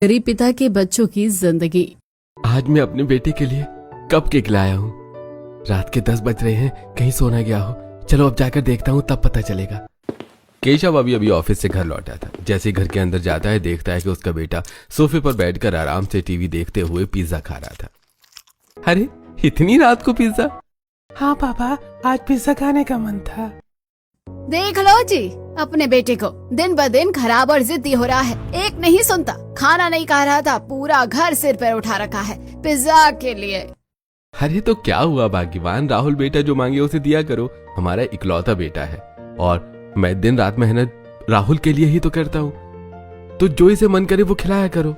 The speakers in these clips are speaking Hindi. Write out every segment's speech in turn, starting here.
गरीब पिता के बच्चों की जिंदगी। आज मैं अपने बेटे के लिए कप केक लाया हूँ। रात के 10 बज रहे हैं, कहीं सो ना गया हो। चलो अब जाकर देखता हूँ, तब पता चलेगा। केशव अभी ऑफिस से घर लौटा था। जैसे ही घर के अंदर जाता है, देखता है कि उसका बेटा सोफे पर बैठकर आराम से टीवी देखते हुए पिज्जा खा रहा था। अरे इतनी रात को पिज्जा? हाँ पापा, आज पिज्जा खाने का मन था। देख लो जी, अपने बेटे को दिन ब दिन खराब और जिद्दी हो रहा है। एक नहीं सुनता, खाना नहीं खा रहा था, पूरा घर सिर पर उठा रखा है पिज्जा के लिए। अरे तो क्या हुआ भाग्यवान, राहुल बेटा जो मांगे उसे दिया करो। हमारा इकलौता बेटा है और मैं दिन रात मेहनत राहुल के लिए ही तो करता हूँ, तो जो इसे मन करे वो खिलाया करो।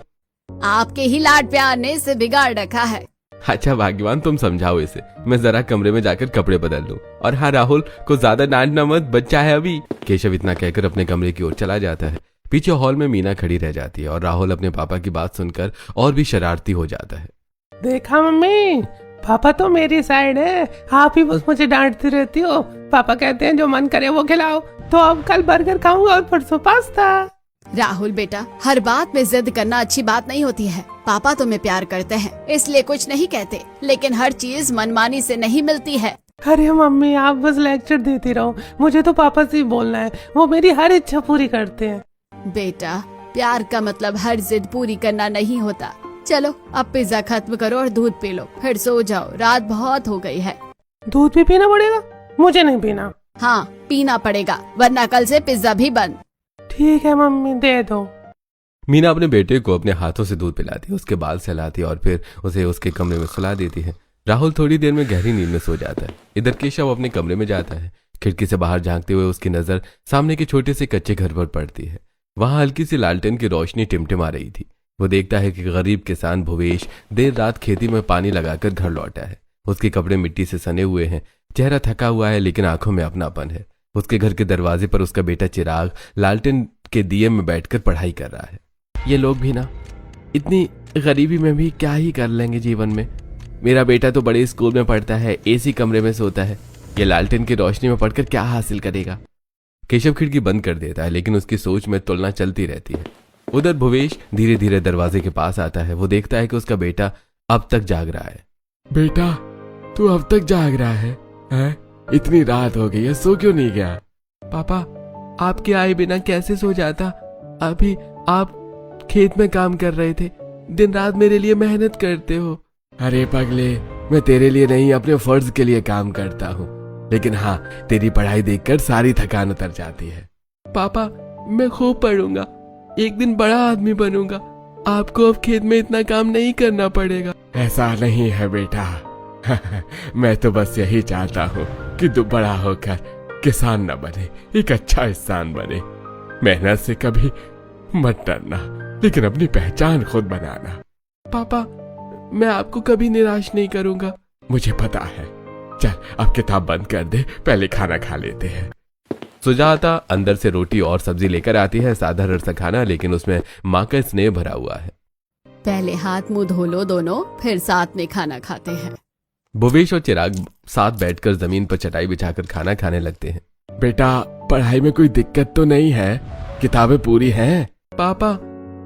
आपके ही लाड प्यार ने इसे बिगाड़ रखा है। अच्छा भाग्यवान, तुम समझाओ इसे, मैं जरा कमरे में जाकर कपड़े बदल लूं। और हाँ राहुल को ज्यादा डांटना मत, बच्चा है अभी। केशव इतना कहकर अपने कमरे की ओर चला जाता है। पीछे हॉल में मीना खड़ी रह जाती है और राहुल अपने पापा की बात सुनकर और भी शरारती हो जाता है। देखा मम्मी, पापा तो मेरी साइड है, आप ही बस मुझे डांटती रहती हो। पापा कहते हैं जो मन करे वो खिलाओ, तो अब कल बर्गर खाऊंगा और परसों पास्ता। राहुल बेटा, हर बात में जिद करना अच्छी बात नहीं होती है। पापा तुम्हें प्यार करते हैं इसलिए कुछ नहीं कहते, लेकिन हर चीज मनमानी से नहीं मिलती है। अरे मम्मी, आप बस लेक्चर देती रहो, मुझे तो पापा से ही बोलना है, वो मेरी हर इच्छा पूरी करते हैं। बेटा, प्यार का मतलब हर जिद पूरी करना नहीं होता। चलो अब पिज्जा खत्म करो और दूध पी लो, फिर सो जाओ, रात बहुत हो गई है। दूध भी पीना पड़ेगा? मुझे नहीं पीना। हाँ पीना पड़ेगा, वरना कल से पिज्जा भी बंद। ठीक है मम्मी, दे दो। मीना अपने बेटे को अपने हाथों से दूध पिलाती है, उसके बाल सहलाती है और फिर उसे उसके कमरे में सुला देती है। राहुल थोड़ी देर में गहरी नींद में सो जाता है। इधर केशव अपने कमरे में जाता है। खिड़की से बाहर झांकते हुए उसकी नजर सामने के छोटे से कच्चे घर पर पड़ती है। वहां हल्की सी लालटेन की रोशनी टिमटिमा रही थी। वो देखता है कि गरीब किसान भुवेश देर रात खेती में पानी लगाकर घर लौटा है। उसके कपड़े मिट्टी से सने हुए हैं, चेहरा थका हुआ है, लेकिन आंखों में अपनापन है। उसके घर के दरवाजे पर उसका बेटा चिराग लालटेन के दिए में बैठकर पढ़ाई कर रहा है। ये लोग भी ना इतनी गरीबी में भी क्या ही कर लेंगे जीवन में। मेरा बेटा तो बड़े स्कूल में पढ़ता है, एसी कमरे में सोता है, ये लालटेन की रोशनी में पढ़कर क्या हासिल करेगा। केशव खिड़की बंद कर देता है, लेकिन उसकी सोच में तुलना चलती रहती है। उधर भुवेश धीरे धीरे दरवाजे के पास आता है। वो देखता है कि उसका बेटा अब तक जाग रहा है। बेटा, तू अब तक जाग रहा है? इतनी रात हो गई है, सो क्यों नहीं गया? पापा, आपके आए बिना कैसे सो जाता? अभी आप खेत में काम कर रहे थे, दिन रात मेरे लिए मेहनत करते हो। अरे पगले, मैं तेरे लिए नहीं अपने फर्ज के लिए काम करता हूँ, लेकिन हाँ, तेरी पढ़ाई देखकर सारी थकान उतर जाती है। पापा, मैं खूब पढ़ूंगा, एक दिन बड़ा आदमी बनूंगा, आपको अब खेत में इतना काम नहीं करना पड़ेगा। ऐसा नहीं है बेटा, मैं तो बस यही चाहता हूँ कि तू बड़ा होकर किसान न बने, एक अच्छा इंसान बने। मेहनत से कभी मत डरना, लेकिन अपनी पहचान खुद बनाना। पापा, मैं आपको कभी निराश नहीं करूंगा। मुझे पता है। चल अब किताब बंद कर दे, पहले खाना खा लेते हैं। सुजाता अंदर से रोटी और सब्जी लेकर आती है, साधारण सा खाना, लेकिन उसमें माँ का स्नेह भरा हुआ है। पहले हाथ मुंह धो लो दोनों, फिर साथ में खाना खाते हैं। भुवेश और चिराग साथ बैठकर जमीन पर चटाई बिछाकर खाना खाने लगते हैं। बेटा, पढ़ाई में कोई दिक्कत तो नहीं है? किताबें पूरी हैं? पापा,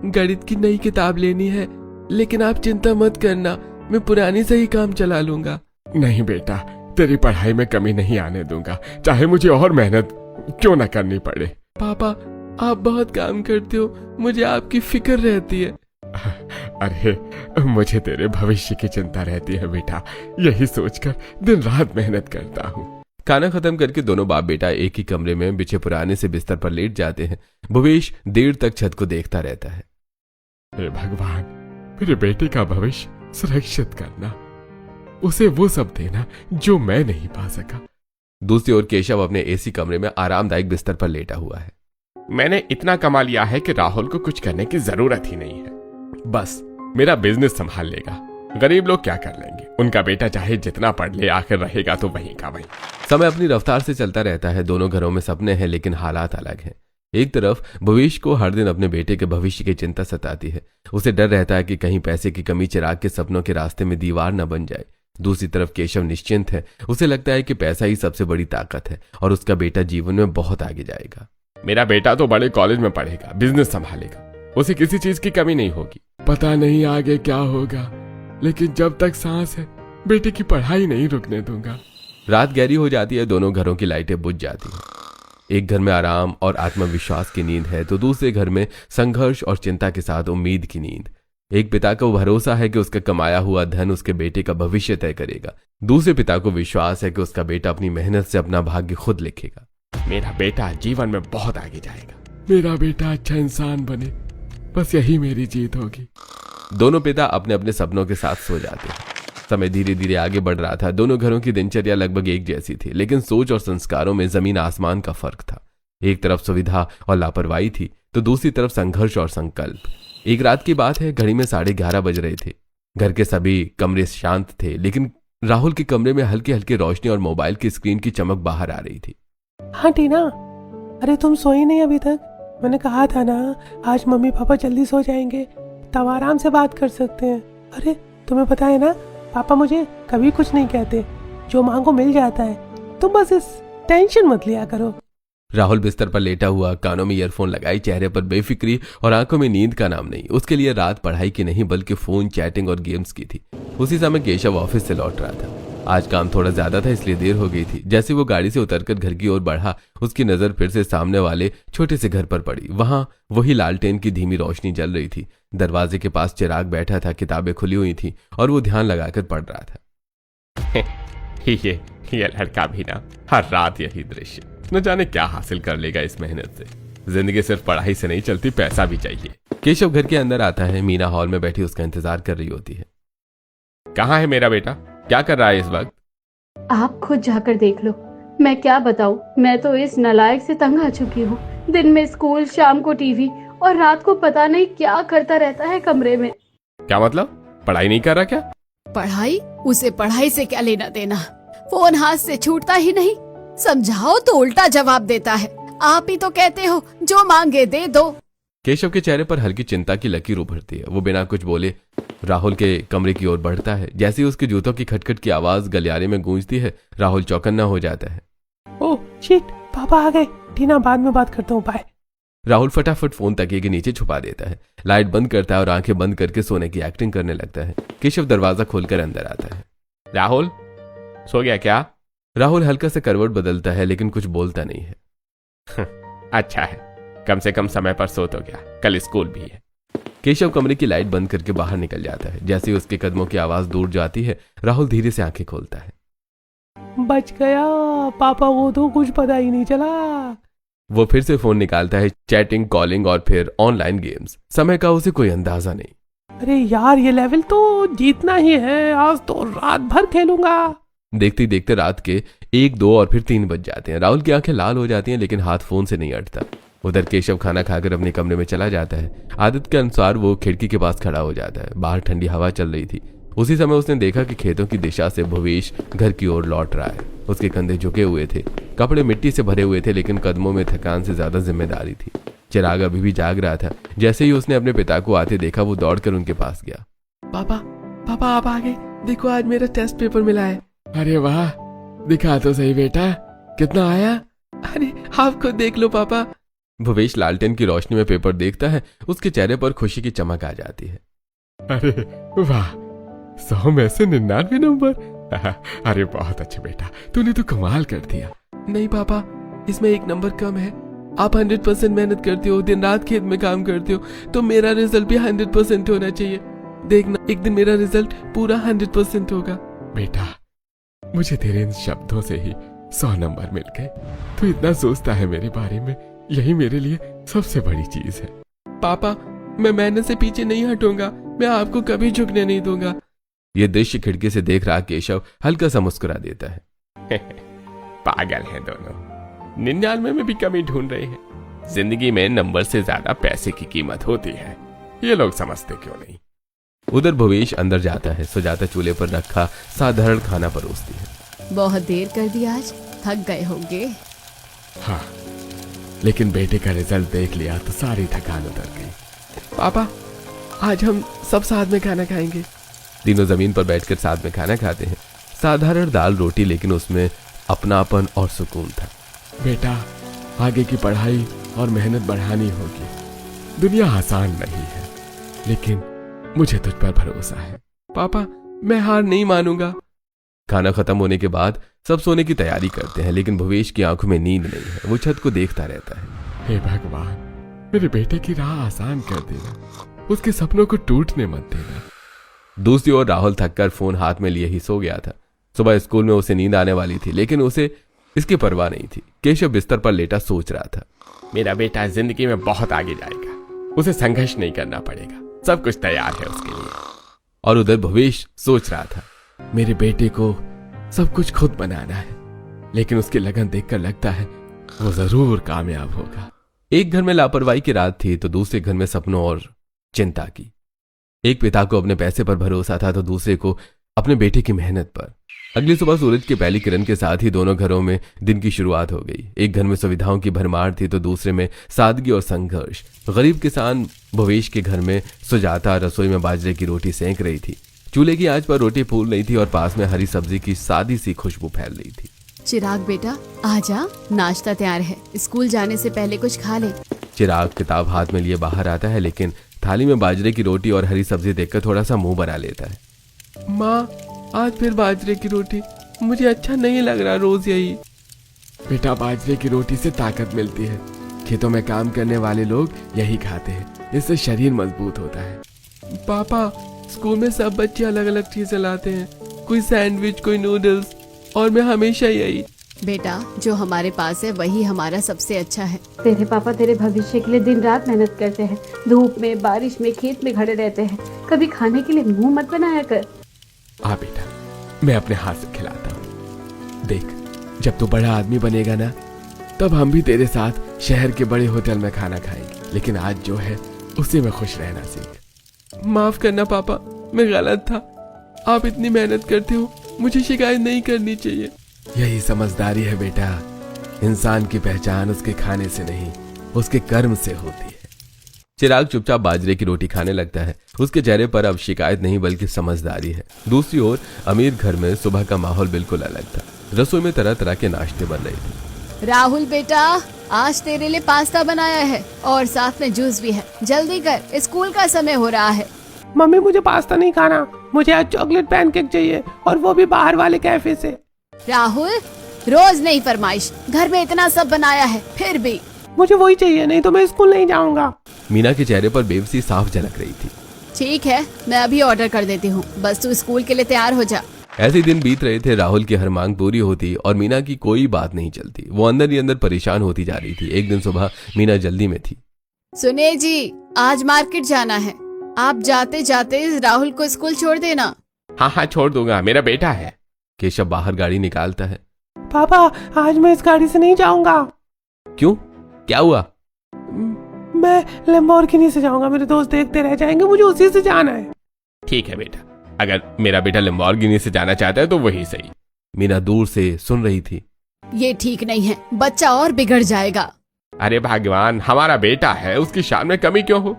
गणित की नई किताब लेनी है, लेकिन आप चिंता मत करना, मैं पुरानी से ही काम चला लूंगा। नहीं बेटा, तेरी पढ़ाई में कमी नहीं आने दूंगा, चाहे मुझे और मेहनत क्यों न करनी पड़े। पापा, आप बहुत काम करते हो, मुझे आपकी फिक्र रहती है। अरे, मुझे तेरे भविष्य की चिंता रहती है बेटा, यही सोचकर दिन रात मेहनत करता हूँ। खाना खत्म करके दोनों बाप बेटा एक ही कमरे में बिछे पुराने से बिस्तर पर लेट जाते हैं। भुवेश देर तक छत को देखता रहता है। हे भगवान, मेरे बेटे का भविष्य सुरक्षित करना, उसे वो सब देना जो मैं नहीं पा सका। दूसरी ओर केशव अपने एसी कमरे में आरामदायक बिस्तर पर लेटा हुआ है। मैंने इतना कमा लिया है कि राहुल को कुछ करने की जरूरत ही नहीं है, बस मेरा बिजनेस संभाल लेगा। गरीब लोग क्या कर लेंगे, उनका बेटा चाहे जितना पढ़ ले, आखिर रहेगा तो वहीं का वहीं। समय अपनी रफ्तार से चलता रहता है। दोनों घरों में सपने हैं, लेकिन हालात अलग हैं। एक तरफ भविष्य को हर दिन अपने बेटे के भविष्य की चिंता सताती है। उसे डर रहता है कि कहीं पैसे की कमी चिराग के सपनों के रास्ते में दीवार न बन जाए। दूसरी तरफ केशव निश्चिंत है। उसे लगता है कि पैसा ही सबसे बड़ी ताकत है और उसका बेटा जीवन में बहुत आगे जाएगा। मेरा बेटा तो बड़े कॉलेज में पढ़ेगा, बिजनेस संभालेगा, उसे किसी चीज की कमी नहीं होगी। पता नहीं आगे क्या होगा, लेकिन जब तक सांस है बेटे की पढ़ाई नहीं रुकने दूंगा। रात गहरी हो जाती है, दोनों घरों की लाइटें बुझ जाती हैं। एक घर में आराम और आत्मविश्वास की नींद है तो दूसरे घर में संघर्ष और चिंता के साथ उम्मीद की नींद। एक पिता को भरोसा है कि उसका कमाया हुआ धन उसके बेटे का भविष्य तय करेगा, दूसरे पिता को विश्वास है कि उसका बेटा अपनी मेहनत से अपना भाग्य खुद लिखेगा। मेरा बेटा जीवन में बहुत आगे जाएगा, मेरा बेटा अच्छा इंसान बने, बस यही मेरी जीत होगी। दोनों पिता अपने अपने सपनों के साथ सो जाते हैं। समय धीरे धीरे आगे बढ़ रहा था। दोनों घरों की दिनचर्या लगभग एक जैसी थी, लेकिन सोच और संस्कारों में जमीन आसमान का फर्क था। एक तरफ सुविधा और लापरवाही थी तो दूसरी तरफ संघर्ष और संकल्प। एक रात की बात है, घड़ी में 11:30 बज रहे थे। घर के सभी कमरे शांत थे, लेकिन राहुल के कमरे में हल्की हल्की रोशनी और मोबाइल की स्क्रीन की चमक बाहर आ रही थी। हाँ टीना, अरे तुम सोई नहीं अभी तक? मैंने कहा था ना आज मम्मी पापा जल्दी सो जाएंगे, तब आराम से बात कर सकते हैं। अरे तुम्हें पता है ना, पापा मुझे कभी कुछ नहीं कहते, जो मांगो मिल जाता है। तुम बस इस टेंशन मत लिया करो। राहुल बिस्तर पर लेटा हुआ, कानों में ईयरफोन लगाई, चेहरे पर बेफिक्री और आंखों में नींद का नाम नहीं। उसके लिए रात पढ़ाई की नहीं बल्कि फोन, चैटिंग और गेम्स की थी। उसी समय केशव ऑफिस से लौट रहा था। आज काम थोड़ा ज्यादा था इसलिए देर हो गई थी। जैसे वो गाड़ी से उतरकर घर की ओर बढ़ा, उसकी नजर फिर से सामने वाले छोटे से घर पर पड़ी। वहां वही लालटेन की धीमी रोशनी जल रही थी। दरवाजे के पास चिराग बैठा था, किताबें खुली हुई थी और वो ध्यान लगाकर पढ़ रहा था। ये लड़का भी ना हर रात यही दृश्य, न जाने क्या हासिल कर लेगा इस मेहनत से। जिंदगी सिर्फ पढ़ाई से नहीं चलती, पैसा भी चाहिए। केशव घर के अंदर आता है। मीना हॉल में बैठी उसका इंतजार कर रही होती है। कहाँ है मेरा बेटा, क्या कर रहा है इस वक्त? आप खुद जाकर देख लो, मैं क्या बताऊं। मैं तो इस नालायक से तंग आ चुकी हूँ। दिन में स्कूल, शाम को टीवी और रात को पता नहीं क्या करता रहता है कमरे में। क्या मतलब, पढ़ाई नहीं कर रहा क्या? पढ़ाई? उसे पढ़ाई से क्या लेना देना, फोन हाथ से छूटता ही नहीं। समझाओ तो उल्टा जवाब देता है। आप ही तो कहते हो जो मांगे दे दो। केशव के चेहरे पर हल्की चिंता की लकीर उभरती है। वो बिना कुछ बोले राहुल के कमरे की ओर बढ़ता है। जैसे ही उसके जूतों की खटखट की आवाज गलियारे में गूंजती है, राहुल चौकन्ना हो जाता है। ओह शिट, पापा आ गए। टीना, बाद में बात करता हूँ, बाय। राहुल फटाफट फोन तकिए के नीचे छुपा देता है, लाइट बंद करता है और आंखें बंद करके सोने की एक्टिंग करने लगता है। केशव दरवाजा खोलकर अंदर आता है। राहुल सो गया क्या? राहुल हल्का से करवट बदलता है लेकिन कुछ बोलता नहीं है। अच्छा है, कम से कम समय पर सो तो गया, कल स्कूल भी है। केशव कमरे की लाइट बंद करके बाहर निकल जाता है। जैसे ही उसके कदमों की आवाज दूर जाती है, राहुल धीरे से आंखें खोलता है। बच गया पापा, वो तो कुछ पता ही नहीं चला। वो फिर से फोन निकालता है। चैटिंग, कॉलिंग और फिर ऑनलाइन गेम्स। समय का उसे कोई अंदाजा नहीं। अरे यार, ये लेवल तो जीतना ही है, आज तो रात भर खेलूंगा। देखते देखते रात के 1, 2 और फिर 3 बज जाते हैं। राहुल की आंखें लाल हो जाती हैं लेकिन हाथ फोन से नहीं हटता। उधर केशव खाना खाकर अपने कमरे में चला जाता है। आदत के अनुसार वो खिड़की के पास खड़ा हो जाता है। बाहर ठंडी हवा चल रही थी। उसी समय उसने देखा कि खेतों की दिशा से भवेश घर की ओर लौट रहा है। उसके कंधे झुके हुए थे, कपड़े मिट्टी से भरे हुए थे, लेकिन कदमों में थकान से ज्यादा जिम्मेदारी थी। चिराग अभी भी जाग रहा था। जैसे ही उसने अपने पिता को आते देखा, वो दौड़कर उनके पास गया। पापा, पापा आप आ गए, देखो आज मेरा टेस्ट पेपर मिला है। अरे वाह, दिखा तो सही बेटा, कितना आया? अरे आप खुद देख लो पापा। भवेश लालटेन की रोशनी में पेपर देखता है। उसके चेहरे पर खुशी की चमक आ जाती है। अरे वाह, 100 में से 99 नंबर। अरे बहुत अच्छे बेटा, तूने तो कमाल कर दिया। नहीं पापा, इसमें 1 नंबर कम है। आप 100% मेहनत करते हो, दिन रात खेत में काम करते हो, तो मेरा रिजल्ट भी 100% होना चाहिए। देखना, एक दिन मेरा रिजल्ट पूरा 100% होगा। बेटा, मुझे तेरे इन शब्दों से ही 100 नंबर मिल गए। तू इतना सोचता है मेरे बारे में, यही मेरे लिए सबसे बड़ी चीज है। पापा, मैं मेहनत से पीछे नहीं हटूंगा, मैं आपको कभी झुकने नहीं दूंगा। ये दृश्य खिड़की से देख रहा केशव हल्का सा मुस्कुरा देता है। पागल हैं दोनों, 99 में भी कमी ढूंढ रहे हैं। जिंदगी में नंबर से ज्यादा पैसे की कीमत होती है, ये लोग समझते क्यों नहीं। उधर भवेश अंदर जाता है। सुजाता चूल्हे पर रखा साधारण खाना परोसती है। बहुत देर कर दी आज, थक गए होंगे। हाँ, लेकिन बेटे का रिजल्ट देख लिया तो सारी थकान उतर गई। पापा, आज हम सब साथ में खाना खाएंगे। तीनों जमीन पर बैठकर साथ में खाना खाते हैं। साधारण दाल रोटी, लेकिन उसमें अपनापन और सुकून था। बेटा, आगे की पढ़ाई और मेहनत बढ़ानी होगी। दुनिया आसान नहीं है, लेकिन मुझे तुझ पर भरोसा है। पापा मैं हार नहीं मानूंगा। खाना खत्म होने के बाद सब सोने की तैयारी करते हैं, लेकिन भवेश की आंखों में नींद नहीं है। वो छत को देखता रहता है। हे भगवान, मेरे बेटे की राह आसान कर देना, उसके सपनों को टूटने मत देना। दूसरी ओर राहुल थककर फोन हाथ में लिए ही सो गया था। सुबह स्कूल में उसे नींद आने वाली थी, लेकिन उसे इसकी परवाह नहीं थी। केशव बिस्तर पर लेटा सोच रहा था। मेरा बेटा जिंदगी में बहुत आगे जाएगा, उसे संघर्ष नहीं करना पड़ेगा, सब कुछ तैयार है उसके लिए। और उधर भवेश सोच रहा था, मेरे बेटे को सब कुछ खुद बनाना है, लेकिन उसकी लगन देखकर लगता है वो जरूर कामयाब होगा। एक घर में लापरवाही की रात थी तो दूसरे घर में सपनों और चिंता की। एक पिता को अपने पैसे पर भरोसा था तो दूसरे को अपने बेटे की मेहनत पर। अगली सुबह सूरज की पहली किरण के साथ ही दोनों घरों में दिन की शुरुआत हो गई। एक घर में सुविधाओं की भरमार थी तो दूसरे में सादगी और संघर्ष। गरीब किसान भवेश के घर में सुजाता रसोई में बाजरे की रोटी सेंक रही थी। चूल्हे की आंच पर रोटी फूल रही थी और पास में हरी सब्जी की सादी सी खुशबू फैल रही थी। चिराग बेटा आजा, नाश्ता तैयार है, स्कूल जाने से पहले कुछ खा ले। चिराग किताब हाथ में लिए बाहर आता है, लेकिन थाली में बाजरे की रोटी और हरी सब्जी देखकर थोड़ा सा मुंह बना लेता है। माँ आज फिर बाजरे की रोटी, मुझे अच्छा नहीं लग रहा रोज यही। बेटा बाजरे की रोटी से ताकत मिलती है, खेतों में काम करने वाले लोग यही खाते हैं, इससे शरीर मजबूत होता है। पापा स्कूल में सब बच्चे अलग अलग चीजें लाते हैं, कोई सैंडविच कोई नूडल्स, और मैं हमेशा यही। बेटा जो हमारे पास है वही हमारा सबसे अच्छा है। तेरे पापा तेरे भविष्य के लिए दिन रात मेहनत करते हैं, धूप में बारिश में खेत में खड़े रहते हैं, कभी खाने के लिए मुंह मत बनाया कर। आ बेटा, मैं अपने हाथ से खिलाता हूँ। देख, जब तू बड़ा आदमी बनेगा ना, तब हम भी तेरे साथ शहर के बड़े होटल में खाना खाएंगे, लेकिन आज जो है उसी में खुश रहना सीख। माफ करना पापा, मैं गलत था। आप इतनी मेहनत करते हो, मुझे शिकायत नहीं करनी चाहिए। यही समझदारी है बेटा। इंसान की पहचान उसके खाने से नहीं, उसके कर्म से होती है। चिराग चुपचाप बाजरे की रोटी खाने लगता है। उसके चेहरे पर अब शिकायत नहीं बल्कि समझदारी है। दूसरी ओर अमीर घर में सुबह का माहौल बिल्कुल अलग था। रसोई में तरह तरह के नाश्ते बन रहे थे। राहुल बेटा आज तेरे लिए पास्ता बनाया है और साथ में जूस भी है, जल्दी कर, स्कूल का समय हो रहा है। मम्मी मुझे पास्ता नहीं खाना, मुझे आज चॉकलेट पैनकेक चाहिए, और वो भी बाहर वाले कैफे से। राहुल रोज नहीं फरमाइश, घर में इतना सब बनाया है फिर भी। मुझे वही चाहिए, नहीं तो मैं स्कूल नहीं जाऊंगा। मीना के चेहरे पर बेबसी साफ झलक रही थी। ठीक है मैं अभी ऑर्डर कर देती हूँ, बस तू स्कूल के लिए तैयार हो जा। ऐसे दिन बीत रहे थे। राहुल की हर मांग पूरी होती और मीना की कोई बात नहीं चलती। वो अंदर ही अंदर परेशान होती जा रही थी। एक दिन सुबह मीना जल्दी में थी। सुने जी, आज मार्केट जाना है, आप जाते जाते राहुल को स्कूल छोड़ देना। हाँ हाँ छोड़ दूंगा, मेरा बेटा है। केशव बाहर गाड़ी निकालता है। पापा आज मैं इस गाड़ी से नहीं जाऊंगा। क्यों, क्या हुआ? मैं लैम्बोर्गिनी से जाऊंगा, मेरे दोस्त देखते रह जाएंगे, मुझे उसी से जाना है। ठीक है बेटा, अगर मेरा बेटा लैम्बोर्गिनी से जाना चाहता है तो वही सही। मीना दूर से सुन रही थी। ये ठीक नहीं है, बच्चा और बिगड़ जाएगा। अरे भगवान, हमारा बेटा है, उसकी शान में कमी क्यों हो।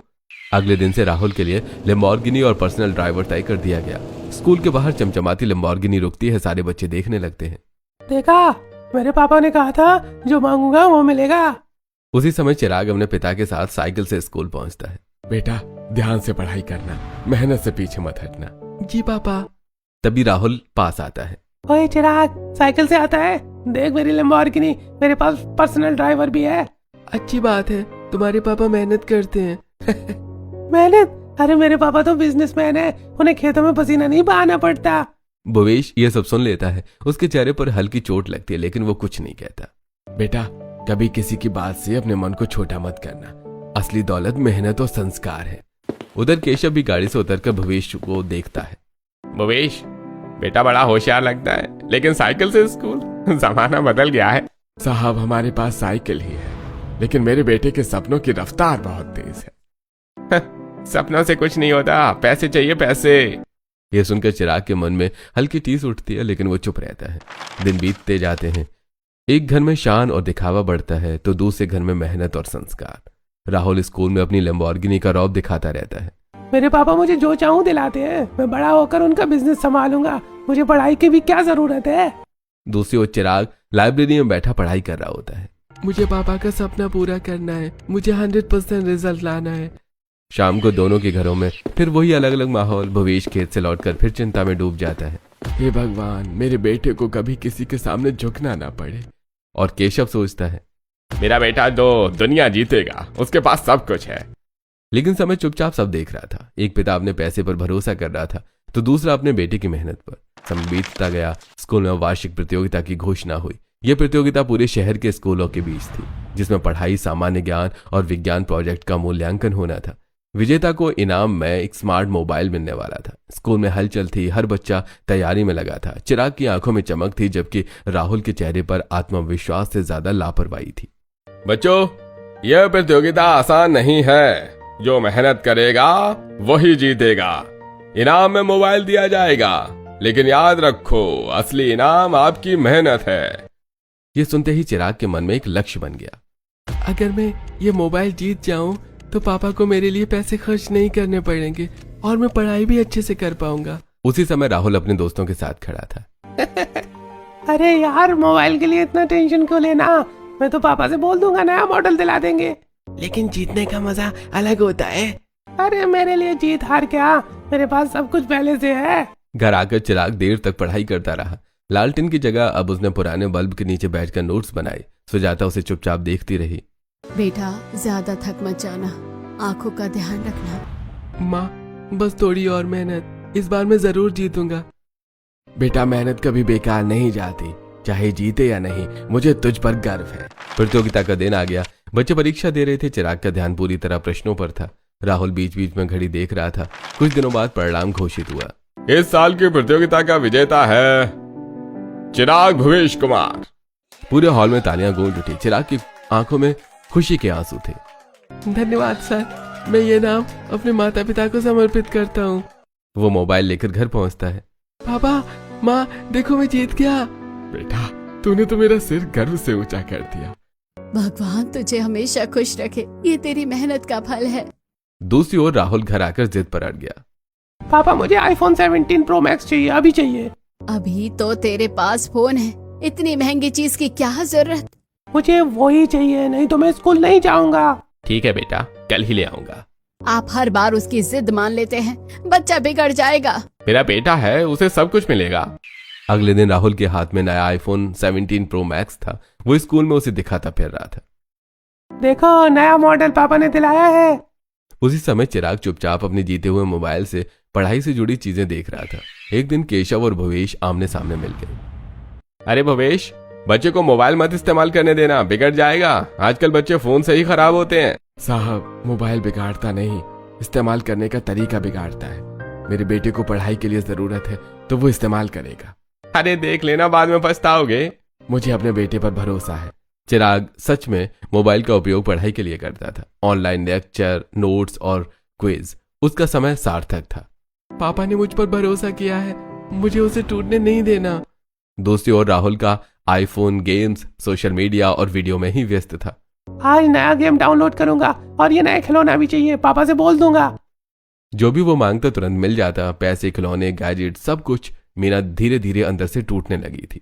अगले दिन से राहुल के लिए लैम्बोर्गिनी और पर्सनल ड्राइवर तय कर दिया गया। स्कूल के बाहर चमचमाती लैम्बोर्गिनी रुकती है, सारे बच्चे देखने लगते हैं। देखा, मेरे पापा ने कहा था जो मांगूंगा वो मिलेगा। उसी समय चिराग अपने पिता के साथ साइकिल से स्कूल पहुंचता है। बेटा ध्यान से पढ़ाई करना, मेहनत से पीछे मत हटना। जी पापा। तभी राहुल पास आता है। ओए चिराग, साइकिल से आता है, देख मेरी लैम्बोर्गिनी, मेरे पास पर्सनल ड्राइवर भी है। अच्छी बात है, तुम्हारे पापा मेहनत करते हैं। मेहनत? अरे मेरे पापा तो बिजनेसमैन है, उन्हें खेतों में पसीना नहीं बहाना पड़ता। भवेश ये सब सुन लेता है। उसके चेहरे पर हल्की चोट लगती है, लेकिन वो कुछ नहीं कहता। बेटा कभी किसी की बात से अपने मन को छोटा मत करना, असली दौलत मेहनत और संस्कार है। उधर केशव भी गाड़ी से उतरकर भवेश को देखता है। भवेश बेटा बड़ा होशियार लगता है, लेकिन साइकिल से स्कूल, जमाना बदल गया है। साहब हमारे पास साइकिल ही है, लेकिन मेरे बेटे के सपनों की रफ्तार बहुत तेज है। सपनों से कुछ नहीं होता, पैसे चाहिए पैसे। ये सुनकर चिराग के मन में हल्की टीस उठती है, लेकिन वो चुप रहता है। दिन बीतते जाते हैं। एक घर में शान और दिखावा बढ़ता है तो दूसरे घर में मेहनत और संस्कार। राहुल स्कूल में अपनी लैम्बोर्गिनी का रौब दिखाता रहता है। मेरे पापा मुझे जो चाहूँ दिलाते हैं, मैं बड़ा होकर उनका बिजनेस संभालूंगा, मुझे पढ़ाई की भी क्या जरूरत है। दूसरी ओर चिराग लाइब्रेरी में बैठा पढ़ाई कर रहा होता है। मुझे पापा का सपना पूरा करना है, मुझे 100% रिजल्ट लाना है। शाम को दोनों के घरों में फिर वही अलग अलग माहौल। भवेश खेत से लौटकर फिर चिंता में डूब जाता है। हे भगवान, मेरे बेटे को कभी किसी के सामने झुकना ना पड़े। और केशव सोचता है, मेरा बेटा तो दुनिया जीतेगा, उसके पास सब कुछ है। लेकिन समय चुपचाप सब देख रहा था। एक पिता अपने पैसे पर भरोसा कर रहा था तो दूसरा अपने बेटे की मेहनत पर। समय बीतता गया। स्कूल में वार्षिक प्रतियोगिता की घोषणा हुई। यह प्रतियोगिता पूरे शहर के स्कूलों के बीच थी, जिसमें पढ़ाई, सामान्य ज्ञान और विज्ञान प्रोजेक्ट का मूल्यांकन होना था। विजेता को इनाम में एक स्मार्ट मोबाइल मिलने वाला था। स्कूल में हलचल थी, हर बच्चा तैयारी में लगा था। चिराग की आंखों में चमक थी, जबकि राहुल के चेहरे पर आत्मविश्वास से ज्यादा लापरवाही थी। बच्चों, यह प्रतियोगिता आसान नहीं है। जो मेहनत करेगा वही जीतेगा। इनाम में मोबाइल दिया जाएगा, लेकिन याद रखो, असली इनाम आपकी मेहनत है। यह सुनते ही चिराग के मन में एक लक्ष्य बन गया। अगर मैं ये मोबाइल जीत जाऊं तो पापा को मेरे लिए पैसे खर्च नहीं करने पड़ेंगे और मैं पढ़ाई भी अच्छे से कर पाऊंगा। उसी समय राहुल अपने दोस्तों के साथ खड़ा था। अरे यार, मोबाइल के लिए इतना टेंशन क्यों लेना? मैं तो पापा से बोल दूंगा, नया मॉडल दिला देंगे। लेकिन जीतने का मजा अलग होता है। अरे मेरे लिए जीत हार क्या, मेरे पास सब कुछ पहले से है। घर आकर चिराग देर तक पढ़ाई करता रहा। लालटेन की जगह अब उसने पुराने बल्ब के नीचे बैठकर नोट्स बनाए। सुजाता उसे चुपचाप देखती रही। बेटा ज्यादा थक मत जाना, आंखों का ध्यान रखना। माँ, बस थोड़ी और मेहनत, इस बार मैं जरूर जीतूंगा। बेटा, मेहनत कभी बेकार नहीं जाती, चाहे जीते या नहीं, मुझे तुझ पर गर्व है। प्रतियोगिता का दिन आ गया। बच्चे परीक्षा दे रहे थे। चिराग का ध्यान पूरी तरह प्रश्नों पर था। राहुल बीच बीच में घड़ी देख रहा था। कुछ दिनों बाद परिणाम घोषित हुआ। इस साल की प्रतियोगिता का विजेता है चिराग भवेश कुमार। पूरे हॉल में तालियां गूंज उठी। चिराग की आंखों में खुशी के आंसू थे। धन्यवाद सर, मैं ये नाम अपने माता पिता को समर्पित करता हूँ। वो मोबाइल लेकर घर पहुंचता है। पापा, माँ, देखो मैं जीत गया। बेटा, तूने तो मेरा सिर गर्व से ऊंचा कर दिया। भगवान तुझे हमेशा खुश रखे, ये तेरी मेहनत का फल है। दूसरी ओर राहुल घर आकर जिद पर अड़ गया। पापा, मुझे iPhone 17 Pro Max चाहिए, अभी चाहिए। अभी तो तेरे पास फोन है, इतनी महंगी चीज की क्या जरूरत? मुझे वही चाहिए, नहीं तो मैं स्कूल नहीं जाऊंगा। ठीक है बेटा, कल ही ले आऊंगा। आप हर बार उसकी जिद मान लेते हैं, बच्चा बिगड़ जाएगा। मेरा बेटा है, उसे सब कुछ मिलेगा। अगले दिन राहुल के हाथ में नया iPhone 17 Pro Max था। वो स्कूल में उसे दिखाता फिर रहा था। देखो, नया मॉडल पापा ने दिलाया है। उसी समय चिराग चुपचाप अपने जीते हुए मोबाइल से पढ़ाई से जुड़ी चीजें देख रहा था। एक दिन केशव और भवेश आमने सामने मिल गए। अरे भवेश, बच्चे को मोबाइल मत इस्तेमाल करने देना, बिगड़ जाएगा। आजकल बच्चे फोन से ही खराब होते हैं। साहब, मोबाइल बिगाड़ता नहीं, इस्तेमाल करने का तरीका बिगाड़ता है। मेरे बेटे को पढ़ाई के लिए जरूरत है तो वो इस्तेमाल करेगा। अरे देख लेना, बाद में पछताओगे। मुझे अपने बेटे पर भरोसा है। चिराग सच में मोबाइल का उपयोग पढ़ाई के लिए करता था। ऑनलाइन लेक्चर, नोट्स और क्विज। उसका समय सार्थक था। पापा ने मुझ पर भरोसा किया है, मुझे उसे टूटने नहीं देना। दूसरी ओर राहुल का आईफोन, गेम्स, सोशल मीडिया और वीडियो में ही व्यस्त था। आज नया गेम डाउनलोड करूंगा और ये नया खिलौना भी चाहिए, पापा से बोल दूंगा। जो भी वो मांगता तुरंत मिल जाता। पैसे, खिलौने, गैजेट, सब कुछ। मीना धीरे धीरे अंदर से टूटने लगी थी।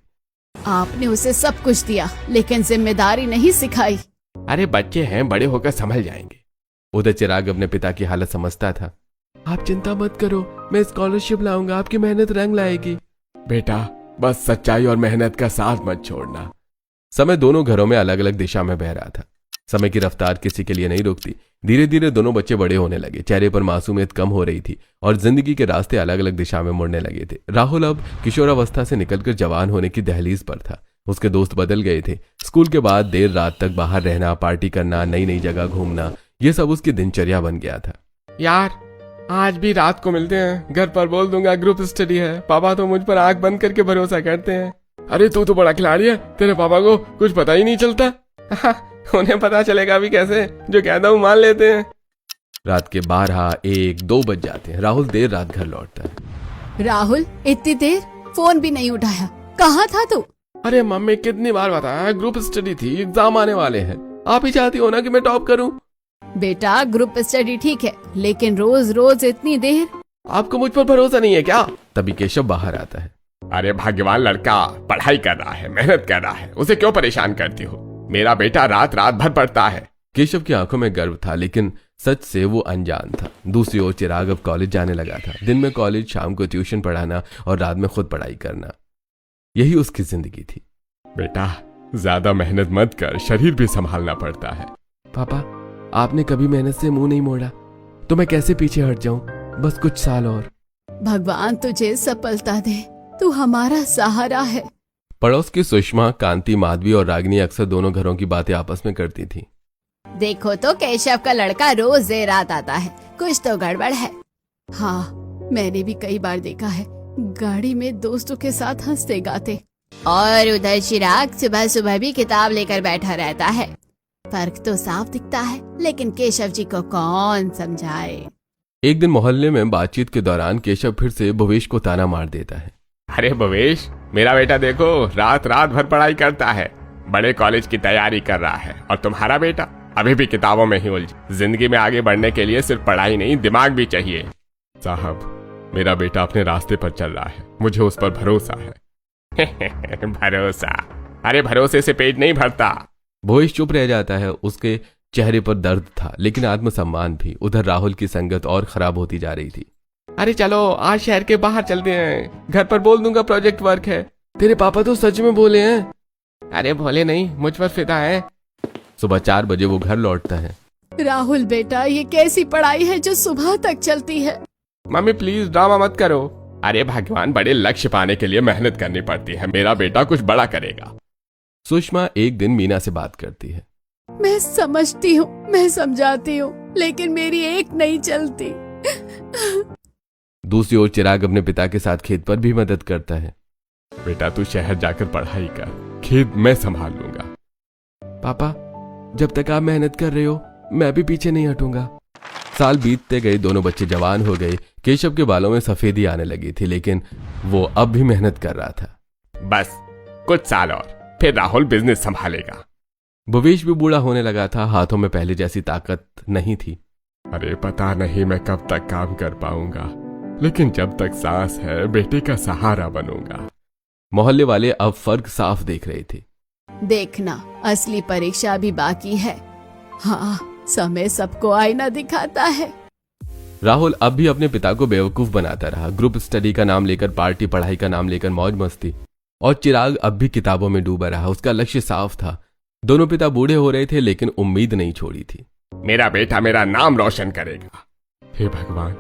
आपने उसे सब कुछ दिया, लेकिन जिम्मेदारी नहीं सिखाई। अरे बच्चे हैं, बड़े होकर संभल जाएंगे। उधर चिराग अपने पिता की हालत समझता था। आप चिंता मत करो, मैं स्कॉलरशिप लाऊंगा, आपकी मेहनत रंग लाएगी। बेटा, बस सच्चाई और मेहनत का साथ मत छोड़ना। समय दोनों घरों में अलग अलग दिशा में बह रहा था। समय की रफ्तार किसी के लिए नहीं रुकती। धीरे धीरे दोनों बच्चे बड़े होने लगे। चेहरे पर मासूमियत कम हो रही थी और जिंदगी के रास्ते अलग अलग दिशा में मुड़ने लगे थे। राहुल अब किशोरावस्था से निकलकर जवान होने की दहलीज पर था। उसके दोस्त बदल गए थे। स्कूल के बाद देर रात तक बाहर रहना, पार्टी करना, नई नई जगह घूमना, ये सब उसकी दिनचर्या बन गया था। यार, आज भी रात को मिलते हैं। घर पर बोल दूंगा ग्रुप स्टडी है। पापा तो मुझ पर आंख बंद करके भरोसा करते हैं। अरे तू तो बड़ा खिलाड़ी है, तेरे पापा को कुछ पता ही नहीं चलता। उन्हें पता चलेगा भी कैसे, जो कहता हूँ मान लेते हैं। रात के 12, 1, 2 बज जाते हैं। राहुल देर रात घर लौटता है। राहुल, इतनी देर फोन भी नहीं उठाया, कहाँ था तू? अरे मम्मी, कितनी बार बताया, ग्रुप स्टडी थी, एग्जाम आने वाले हैं। आप ही चाहती हो ना कि मैं टॉप करूं? बेटा, ग्रुप स्टडी ठीक है, लेकिन रोज रोज इतनी देर? आपको मुझ पर भरोसा नहीं है क्या? तभी केशव बाहर आता है। अरे भाग्यवान लड़का, पढ़ाई कर रहा है, मेहनत कर रहा है, उसे क्यों परेशान करती हो? मेरा बेटा रात रात भर पढ़ता है। केशव की आंखों में गर्व था, लेकिन सच से वो अनजान था। दूसरी ओर चिराग अब कॉलेज जाने लगा था। दिन में कॉलेज, शाम को ट्यूशन पढ़ाना और रात में खुद पढ़ाई करना, यही उसकी जिंदगी थी। बेटा ज्यादा मेहनत मत कर, शरीर भी संभालना पड़ता है। पापा, आपने कभी मेहनत से मुंह नहीं मोड़ा, तो मैं कैसे पीछे हट जाऊं? बस कुछ साल और। भगवान तुझे सफलता दे, तू हमारा सहारा है। पड़ोस की सुषमा, कांति, माधवी और रागिनी अक्सर दोनों घरों की बातें आपस में करती थी। देखो तो केशव का लड़का रोज देर रात आता है, कुछ तो गड़बड़ है। हाँ, मैंने भी कई बार देखा है, गाड़ी में दोस्तों के साथ हंसते गाते। और उधर चिराग सुबह सुबह भी किताब लेकर बैठा रहता है। फर्क तो साफ दिखता है, लेकिन केशव जी को कौन समझाए। एक दिन मोहल्ले में बातचीत के दौरान केशव फिर से भवेश को ताना मार देता है। अरे भवेश, मेरा बेटा देखो रात रात भर पढ़ाई करता है, बड़े कॉलेज की तैयारी कर रहा है, और तुम्हारा बेटा अभी भी किताबों में ही उलझा। जिंदगी में आगे बढ़ने के लिए सिर्फ पढ़ाई नहीं, दिमाग भी चाहिए। साहब, मेरा बेटा अपने रास्ते पर चल रहा है, मुझे उस पर भरोसा है। भरोसा? अरे भरोसे से पेट नहीं भरता। भवेश चुप रह जाता है। उसके चेहरे पर दर्द था, लेकिन आत्मसम्मान भी। उधर राहुल की संगत और खराब होती जा रही थी। अरे चलो आज शहर के बाहर चलते हैं, घर पर बोल दूंगा प्रोजेक्ट वर्क है। तेरे पापा तो सच में बोले हैं। अरे भोले नहीं, मुझ पर फिदा है। सुबह 4 बजे वो घर लौटता है। राहुल बेटा, ये कैसी पढ़ाई है जो सुबह तक चलती है? मम्मी प्लीज ड्रामा मत करो। अरे भगवान, बड़े लक्ष्य पाने के लिए मेहनत करनी पड़ती है। मेरा बेटा कुछ बड़ा करेगा। सुषमा एक दिन मीना से बात करती है। मैं समझती हूँ, मैं समझाती हूँ, लेकिन मेरी एक नहीं चलती। दूसरी ओर चिराग अपने पिता के साथ खेत पर भी मदद करता है। बेटा तू शहर जाकर पढ़ाई कर, खेत मैं संभाल लूंगा। पापा, जब तक आप मेहनत कर रहे हो, मैं भी पीछे नहीं हटूंगा। साल बीतते गए, दोनों बच्चे जवान हो गए। केशव के बालों में सफेदी आने लगी थी, लेकिन वो अब भी मेहनत कर रहा था। बस कुछ साल और, फिर राहुल बिजनेस संभालेगा। भवेश भी बूढ़ा होने लगा था। हाथों में पहले जैसी ताकत नहीं थी। अरे पता नहीं मैं कब तक काम कर पाऊंगा, लेकिन जब तक सांस है बेटे का सहारा बनूंगा। मोहल्ले वाले अब फर्क साफ देख रहे थे। देखना, असली परीक्षा भी बाकी है। हाँ, समय सबको आईना दिखाता है। राहुल अब भी अपने पिता को बेवकूफ बनाता रहा। ग्रुप स्टडी का नाम लेकर पार्टी, पढ़ाई का नाम लेकर मौज मस्ती। और चिराग अब भी किताबों में डूबा रहा। उसका लक्ष्य साफ था। दोनों पिता बूढ़े हो रहे थे, लेकिन उम्मीद नहीं छोड़ी थी। मेरा बेटा मेरा नाम रोशन करेगा। हे भगवान,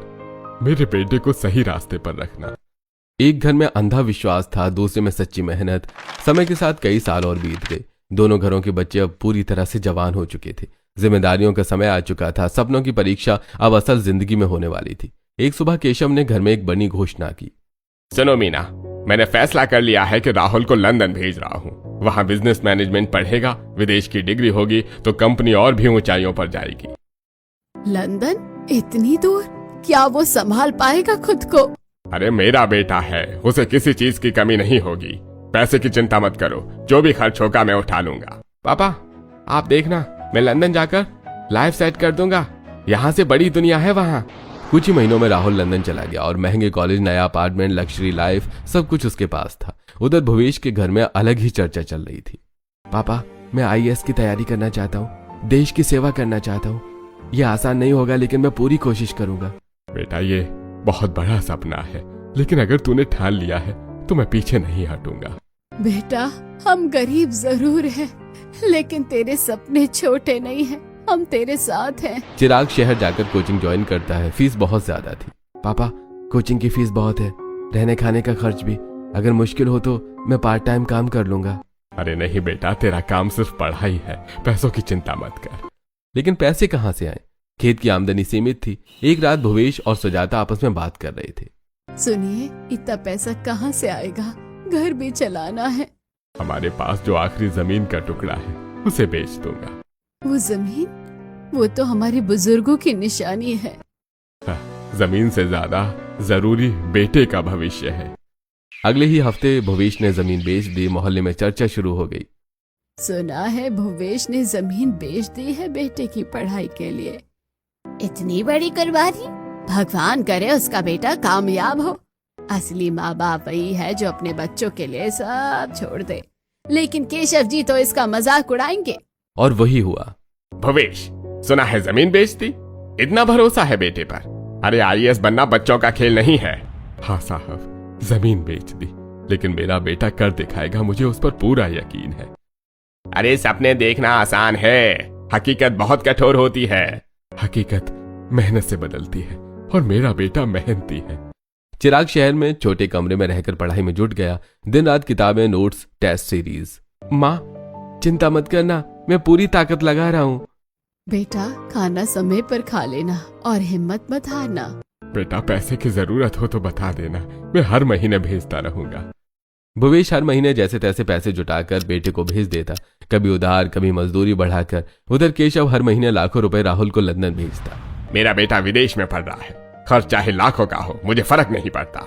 मेरे बेटे को सही रास्ते पर रखना। एक घर में अंधा विश्वास था, दूसरे में सच्ची मेहनत। समय के साथ कई साल और बीत गए। दोनों घरों के बच्चे अब पूरी तरह से जवान हो चुके थे। जिम्मेदारियों का समय आ चुका था। सपनों की परीक्षा अब असल जिंदगी में होने वाली थी। एक सुबह केशव ने घर में एक बड़ी घोषणा की। सुनो मीना, मैंने फैसला कर लिया है कि राहुल को लंदन भेज रहा हूँ। वहाँ बिजनेस मैनेजमेंट पढ़ेगा, विदेश की डिग्री होगी तो कंपनी और भी ऊंचाइयों पर जाएगी। लंदन? इतनी दूर? क्या वो संभाल पाएगा खुद को? अरे मेरा बेटा है, उसे किसी चीज की कमी नहीं होगी। पैसे की चिंता मत करो, जो भी खर्च होगा मैं उठा लूंगा। पापा आप देखना, मैं लंदन जाकर लाइफ सेट कर दूंगा। यहाँ से बड़ी दुनिया है वहाँ। कुछ ही महीनों में राहुल लंदन चला गया और महंगे कॉलेज, नया अपार्टमेंट, लग्जरी लाइफ, सब कुछ उसके पास था। उधर भवेश के घर में अलग ही चर्चा चल रही थी। पापा, मैं IAS की तैयारी करना चाहता हूँ, देश की सेवा करना चाहता हूँ। यह आसान नहीं होगा, लेकिन मैं पूरी कोशिश करूंगा। बेटा ये बहुत बड़ा सपना है, लेकिन अगर तूने ठान लिया है तो मैं पीछे नहीं हटूंगा। बेटा, हम गरीब जरूर हैं, लेकिन तेरे सपने छोटे नहीं हैं। हम तेरे साथ हैं। चिराग शहर जाकर कोचिंग ज्वाइन करता है। फीस बहुत ज्यादा थी। पापा, कोचिंग की फीस बहुत है, रहने खाने का खर्च भी। अगर मुश्किल हो तो मैं पार्ट टाइम काम कर लूंगा। अरे नहीं बेटा, तेरा काम सिर्फ पढ़ाई है, पैसों की चिंता मत कर। लेकिन पैसे कहाँ से आए? खेत की आमदनी सीमित थी। एक रात भवेश और सुजाता आपस में बात कर रहे थे। सुनिए, इतना पैसा कहाँ से आएगा? घर भी चलाना है। हमारे पास जो आखिरी जमीन का टुकड़ा है उसे बेच दूंगा। वो जमीन? वो तो हमारे बुजुर्गों की निशानी है। जमीन से ज्यादा जरूरी बेटे का भविष्य है। अगले ही हफ्ते भवेश ने जमीन बेच दी। मोहल्ले में चर्चा शुरू हो गई। सुना है भवेश ने जमीन बेच दी है बेटे की पढ़ाई के लिए। इतनी बड़ी कुर्बानी? भगवान करे उसका बेटा कामयाब हो। असली माँ बाप वही है जो अपने बच्चों के लिए सब छोड़ दे। लेकिन केशव जी तो इसका मजाक उड़ाएंगे। और वही हुआ। भवेश, सुना है जमीन बेच दी? इतना भरोसा है बेटे पर? अरे आईएएस बनना बच्चों का खेल नहीं है। हाँ साहब, जमीन बेच दी, लेकिन मेरा बेटा कर दिखाएगा, मुझे उस पर पूरा यकीन है। अरे सपने देखना आसान है, हकीकत बहुत कठोर होती है। हकीकत मेहनत से बदलती है और मेरा बेटा मेहनती है। चिराग शहर में छोटे कमरे में रहकर पढ़ाई में जुट गया। दिन रात किताबें, नोट्स, टेस्ट सीरीज। माँ चिंता मत करना, मैं पूरी ताकत लगा रहा हूँ। बेटा खाना समय पर खा लेना और हिम्मत मत हारना। बेटा पैसे की जरूरत हो तो बता देना, मैं हर महीने भेजता रहूंगा। भुवेश हर महीने जैसे तैसे पैसे जुटाकर बेटे को भेज देता, कभी उधार कभी मजदूरी बढ़ाकर। उधर केशव हर महीने लाखों रुपए राहुल को लंदन भेजता। मेरा बेटा विदेश में पढ़ रहा है, खर्च चाहे लाखों का हो, मुझे फर्क नहीं पड़ता।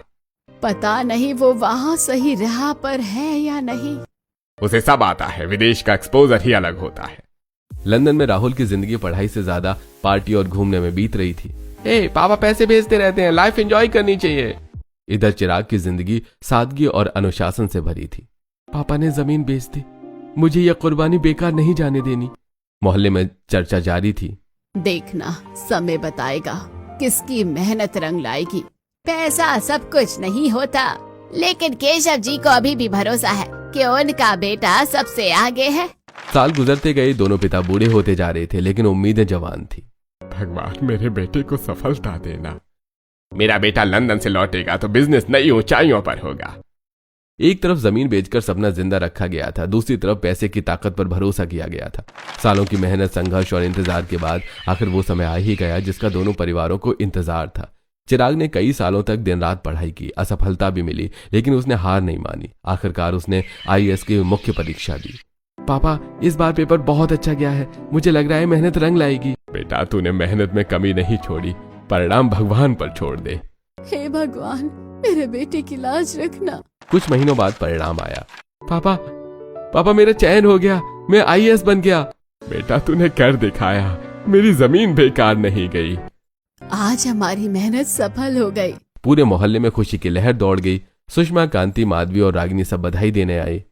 पता नहीं वो वहाँ सही राह पर है या नहीं। उसे सब आता है, विदेश का एक्सपोजर ही अलग होता है। लंदन में राहुल की जिंदगी पढ़ाई से ज्यादा पार्टी और घूमने में बीत रही थी। पापा पैसे भेजते रहते हैं, लाइफ एंजॉय करनी चाहिए। इधर चिराग की जिंदगी सादगी और अनुशासन से भरी थी। पापा ने जमीन बेच दी, मुझे यह कुर्बानी बेकार नहीं जाने देनी। मोहल्ले में चर्चा जारी थी। देखना समय बताएगा किसकी मेहनत रंग लाएगी। पैसा सब कुछ नहीं होता, लेकिन केशव जी को अभी भी भरोसा है कि उनका बेटा सबसे आगे है। साल गुजरते गए, दोनों पिता बूढ़े होते जा रहे थे, लेकिन उम्मीदें जवान थी। भगवान मेरे बेटे को सफलता देना। मेरा बेटा लंदन से लौटेगा तो बिजनेस नई ऊंचाइयों पर होगा। एक तरफ जमीन बेचकर सपना जिंदा रखा गया था, दूसरी तरफ पैसे की ताकत पर भरोसा किया गया था। सालों की मेहनत, संघर्ष और इंतजार के बाद आखिर वो समय आ ही गया जिसका दोनों परिवारों को इंतजार था। चिराग ने कई सालों तक दिन रात पढ़ाई की, असफलता भी मिली, लेकिन उसने हार नहीं मानी। आखिरकार उसने आईएएस की मुख्य परीक्षा दी। पापा इस बार पेपर बहुत अच्छा गया है, मुझे लग रहा है मेहनत रंग लाएगी। बेटा तूने मेहनत में कमी नहीं छोड़ी, परिणाम भगवान पर छोड़ दे। हे भगवान मेरे बेटे की लाज रखना। कुछ महीनों बाद परिणाम आया। पापा मेरा चयन हो गया, मैं आईएएस बन गया। बेटा तूने कर दिखाया, मेरी जमीन बेकार नहीं गई। आज हमारी मेहनत सफल हो गई। पूरे मोहल्ले में खुशी की लहर दौड़ गई। सुषमा, कांति, माधवी और रागिनी सब बधाई देने आए।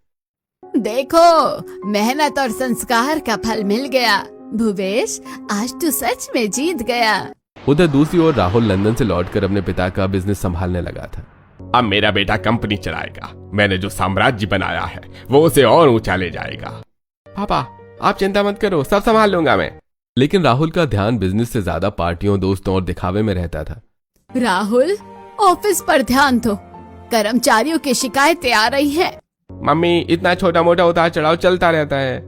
देखो मेहनत और संस्कार का फल मिल गया। भुवेश आज तू सच में जीत गया। उधर दूसरी ओर राहुल लंदन से लौटकर अपने पिता का बिजनेस संभालने लगा था। अब मेरा बेटा कंपनी चलाएगा, मैंने जो साम्राज्य बनाया है वो उसे और ऊंचा ले जाएगा। पापा आप चिंता मत करो, सब संभाल लूंगा मैं। लेकिन राहुल का ध्यान बिजनेस से ज्यादा पार्टियों, दोस्तों और दिखावे में रहता था। राहुल ऑफिस पर ध्यान दो, कर्मचारियों की शिकायतें आ रही हैं। मम्मी इतना छोटा मोटा उतार चढ़ाव चलता रहता है।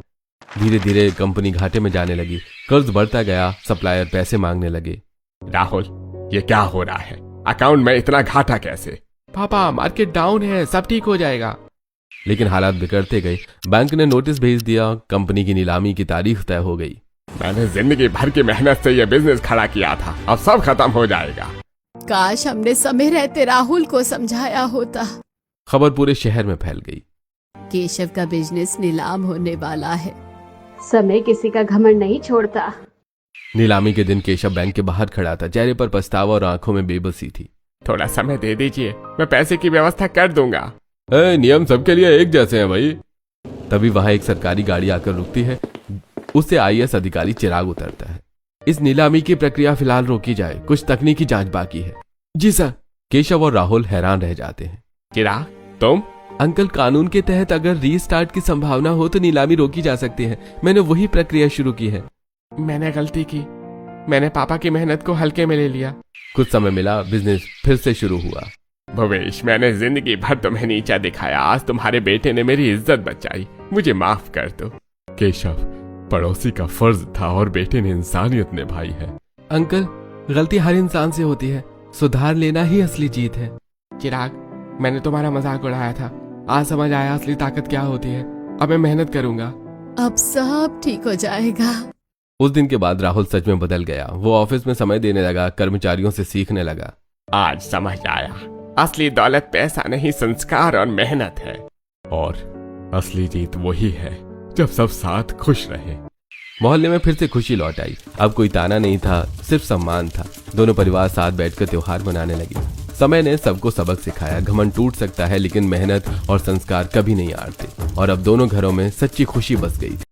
धीरे धीरे कंपनी घाटे में जाने लगी, कर्ज बढ़ता गया, सप्लायर पैसे मांगने लगे। राहुल ये क्या हो रहा है, अकाउंट में इतना घाटा कैसे? पापा मार्केट डाउन है, सब ठीक हो जाएगा। लेकिन हालात बिगड़ते गए। बैंक ने नोटिस भेज दिया, कंपनी की नीलामी की तारीख तय हो गई। मैंने जिंदगी भर की मेहनत से यह बिजनेस खड़ा किया था, अब सब खत्म हो जाएगा। काश हमने समय रहते राहुल को समझाया होता। खबर पूरे शहर में फैल गई। केशव का बिजनेस नीलाम होने वाला है। समय किसी का घमंड नहीं छोड़ता। नीलामी के दिन केशव बैंक के बाहर खड़ा था, चेहरे पर पछतावा और आंखों में बेबसी थी। थोड़ा समय दे दीजिए, मैं पैसे की व्यवस्था कर दूंगा। नियम सबके लिए एक जैसे हैं भाई। तभी वहां एक सरकारी गाड़ी आकर रुकती है। उससे आईएएस अधिकारी चिराग उतरता है। इस नीलामी की प्रक्रिया फिलहाल रोकी जाए, कुछ तकनीकी जांच बाकी है। जी सर। केशव और राहुल हैरान रह जाते हैं। चिराग तुम? अंकल कानून के तहत अगर रीस्टार्ट की संभावना हो तो नीलामी रोकी जा सकती है, मैंने वही प्रक्रिया शुरू की है। मैंने गलती की, मैंने पापा की मेहनत को हल्के में ले लिया। कुछ समय मिला, बिजनेस फिर से शुरू हुआ। भवेश मैंने जिंदगी भर तुम्हें नीचा दिखाया, आज तुम्हारे बेटे ने मेरी इज्जत बचाई, मुझे माफ कर दो। केशव पड़ोसी का फर्ज था और बेटे ने इंसानियत निभाई है। अंकल गलती हर इंसान से होती है, सुधार लेना ही असली जीत है। चिराग मैंने तुम्हारा मजाक उड़ाया था, आज समझ आया असली ताकत क्या होती है। अब मैं मेहनत करूंगा, अब सब ठीक हो जाएगा। उस दिन के बाद राहुल सच में बदल गया। वो ऑफिस में समय देने लगा, कर्मचारियों से सीखने लगा। आज समझ आया, असली दौलत पैसा नहीं संस्कार और मेहनत है, और असली जीत वही है जब सब साथ खुश रहे। मोहल्ले में फिर से खुशी लौट आई। अब कोई ताना नहीं था, सिर्फ सम्मान था। दोनों परिवार साथ बैठकर त्योहार मनाने लगे। समय ने सबको सबक सिखाया, घमंड टूट सकता है लेकिन मेहनत और संस्कार कभी नहीं हारते। और अब दोनों घरों में सच्ची खुशी बस गई थी।